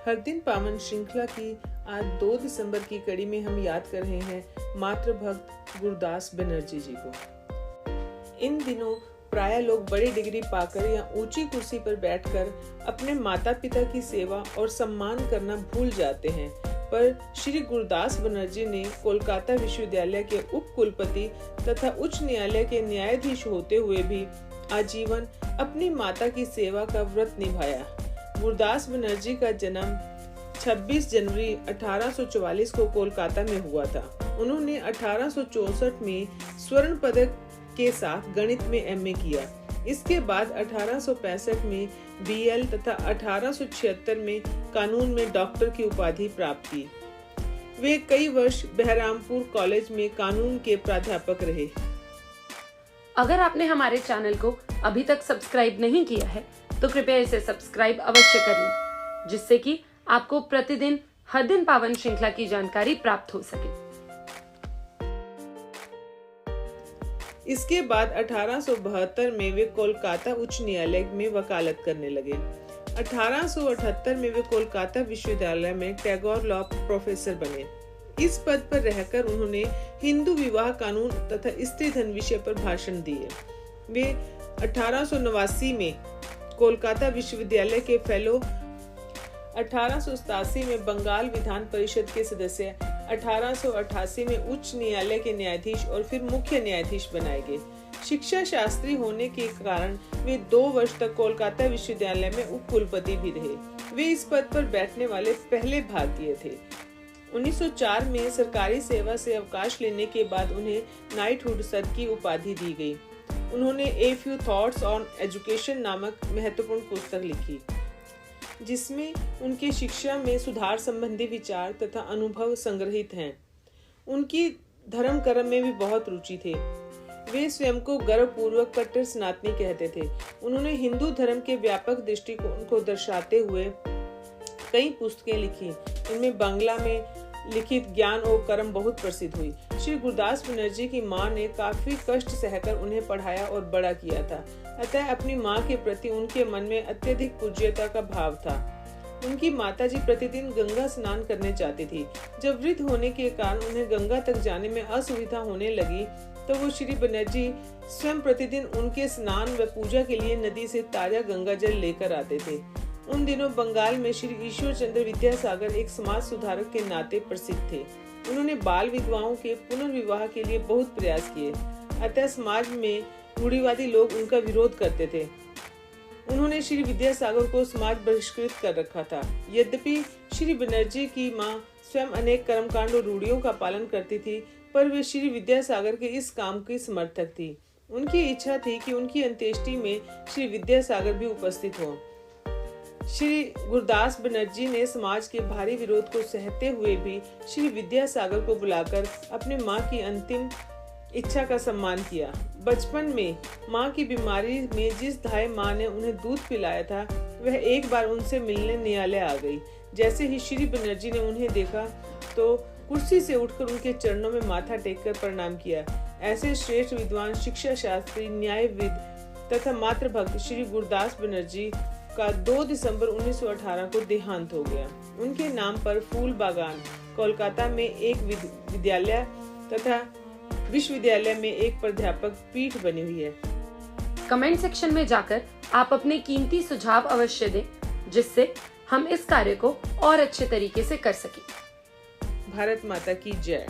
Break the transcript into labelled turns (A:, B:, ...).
A: हर दिन पावन श्रृंखला की आज 2 दिसंबर की कड़ी में हम याद कर रहे हैं मातृ भक्त गुरदास बनर्जी जी को। इन दिनों प्राय लोग बड़ी डिग्री पाकर या ऊंची कुर्सी पर बैठकर अपने माता पिता की सेवा और सम्मान करना भूल जाते हैं, पर श्री गुरदास बनर्जी ने कोलकाता विश्वविद्यालय के उप कुलपति तथा उच्च न्यायालय के न्यायाधीश होते हुए भी आजीवन अपनी माता की सेवा का व्रत निभाया। गुरदास बनर्जी का जन्म 26 जनवरी 1844 को कोलकाता में हुआ था। उन्होंने 1864 में स्वर्ण पदक के साथ गणित में एमए किया। इसके बाद 1865 में बीएल तथा 1876 में कानून में डॉक्टर की उपाधि प्राप्त की। वे कई वर्ष बहरामपुर कॉलेज में कानून के प्राध्यापक रहे।
B: अगर आपने हमारे चैनल को अभी तक सब्सक्राइब नहीं किया है तो कृपया इसे सब्सक्राइब अवश्य कर लें, जिससे कि आपको प्रतिदिन हर दिन पावन श्रृंखला की जानकारी प्राप्त हो सके।
A: इसके बाद 1872 में वे कोलकाता उच्च न्यायालय में वकालत करने लगे। 1878 में वे कोलकाता विश्वविद्यालय में टैगोर लॉ प्रोफेसर बने। इस पद पर रहकर उन्होंने हिंदू विवाह कानून तथा स्त्री धन विषय पर भाषण दिए। वे 1889 में कोलकाता विश्वविद्यालय के फेलो, 1887 में बंगाल विधान परिषद के सदस्य, 1888 में उच्च न्यायालय के न्यायाधीश और फिर मुख्य न्यायाधीश बनाए गए। शिक्षा शास्त्री होने के कारण वे 2 वर्ष तक कोलकाता विश्वविद्यालय में उप कुलपति भी रहे। वे इस पद पर बैठने वाले पहले भारतीय थे। 1904 में सरकारी सेवा से अवकाश लेने के बाद उन्हें नाइटहुड सर की उपाधि दी गई। उन्होंने a few thoughts on education नामक महत्वपूर्ण पुस्तक लिखी, जिसमें उनके शिक्षा में सुधार संबंधी विचार तथा अनुभव संग्रहित हैं। उनकी धर्म कर्म में भी बहुत रुचि थे। वे स्वयं को गर्वपूर्वक कट्टर सनातनी कहते थे। उन्होंने हिंदू धर्म के व्यापक दृष्टिकोण को दर्शाते हुए कई पुस्तकें लिखी। इनमें बांग्ला में लिखित ज्ञान और कर्म बहुत प्रसिद्ध हुई। श्री गुरदास बनर्जी की मां ने काफी कष्ट सहकर उन्हें पढ़ाया और बड़ा किया था, अतः अपनी मां के प्रति उनके मन में अत्यधिक पूज्यता का भाव था। उनकी माताजी प्रतिदिन गंगा स्नान करने जाती थी। जब वृद्ध होने के कारण उन्हें गंगा तक जाने में असुविधा होने लगी, तो वो श्री बनर्जी स्वयं प्रतिदिन उनके स्नान व पूजा के लिए नदी से ताजा गंगा जल लेकर आते थे। उन दिनों बंगाल में श्री ईश्वर चंद्र विद्यासागर एक समाज सुधारक के नाते प्रसिद्ध थे। उन्होंने बाल विधवाओं के पुनर्विवाह के लिए बहुत प्रयास किए, अतः समाज में रूढ़िवादी लोग उनका विरोध करते थे। उन्होंने श्री विद्यासागर को समाज बहिष्कृत कर रखा था। यद्यपि श्री बनर्जी की मां स्वयं अनेक कर्मकांड और रूढ़ियों का पालन करती थी, पर वे श्री विद्यासागर के इस काम की समर्थक थी। उनकी इच्छा थी कि उनकी अंत्येष्टि में श्री विद्यासागर भी उपस्थित हो। श्री गुरदास बनर्जी ने समाज के भारी विरोध को सहते हुए भी श्री विद्यासागर को बुलाकर अपनी मां की अंतिम इच्छा का सम्मान किया। बचपन में मां की बीमारी में जिस धाय मां ने उन्हें दूध पिलाया था, वह एक बार उनसे मिलने न्यायालय आ गई। जैसे ही श्री बनर्जी ने उन्हें देखा तो कुर्सी से उठकर उनके चरणों में माथा टेककर प्रणाम किया। ऐसे श्रेष्ठ विद्वान, शिक्षा शास्त्री, न्यायविद तथा मातृभक्त श्री गुरदास बनर्जी का 2 दिसंबर 1918 को देहांत हो गया। उनके नाम पर फूल बागान, कोलकाता में एक विद्यालय तथा विश्वविद्यालय में एक प्राध्यापक पीठ बनी हुई है।
B: कमेंट सेक्शन में जाकर आप अपने कीमती सुझाव अवश्य दें, जिससे हम इस कार्य को और अच्छे तरीके से कर सकें।
A: भारत माता की जय।